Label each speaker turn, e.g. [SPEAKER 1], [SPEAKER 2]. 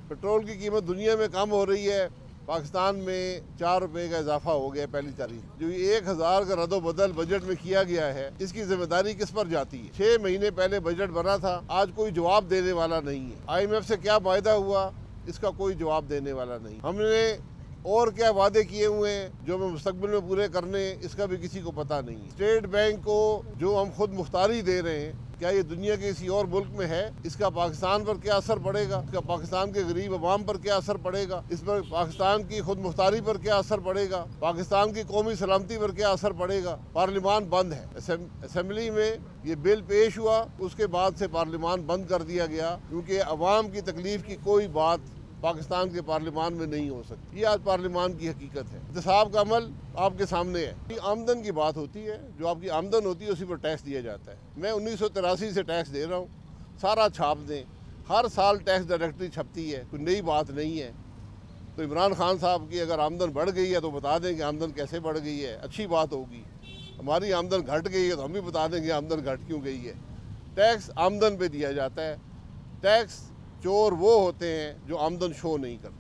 [SPEAKER 1] Petrol की कीमत दुनिया में कम हो रही है, पाकिस्तान में 4 रुपए का इजाफा हो गया पहली तारीख। जो ये 1000 का रद्द-बदल बजट में किया गया है, इसकी जिम्मेदारी किस पर जाती है? 6 महीने पहले बजट बना था, आज कोई जवाब देने वाला नहीं है। IMF से क्या वायदा हुआ, इसका कोई जवाब देने वाला नहीं। हमने और क्या वादे किए हुए हैं जो हमें मुस्तकबिल में पूरे करने, इसका भी किसी को पता नहीं है। स्टेट बैंक को जो हम खुद मुख्तारी दे रहे हैं, क्या ये दुनिया के किसी और मुल्क में है? इसका पाकिस्तान पर क्या असर पड़ेगा? इसका पाकिस्तान के गरीब अवाम पर क्या असर पड़ेगा? इस पर पाकिस्तान की खुद मुख्तारी पर क्या असर पड़ेगा? पाकिस्तान की कौमी सलामती पर क्या असर पड़ेगा? पार्लियामान बंद है। असेंबली में ये बिल पेश हुआ, उसके बाद से पार्लियामान बंद कर दिया गया, क्योंकि अवाम की तकलीफ की कोई बात पाकिस्तान के पार्लियामान में नहीं हो सकती। ये आज पार्लियामान की हकीकत है। एहतसाब का अमल आपके सामने है। आमदन की बात होती है, जो आपकी आमदन होती है उसी पर टैक्स दिया जाता है। मैं 1983 से टैक्स दे रहा हूँ, सारा छाप दें। हर साल टैक्स डायरेक्टरी छपती है, कोई नई बात नहीं है। तो इमरान खान साहब की अगर आमदन बढ़ गई है तो बता दें कि आमदन कैसे बढ़ गई है, अच्छी बात होगी। हमारी आमदन घट गई है तो हम भी बता देंगे आमदन घट क्यों गई है। टैक्स आमदन पे दिया जाता है। टैक्स चोर वो होते हैं जो आमदन शो नहीं करते।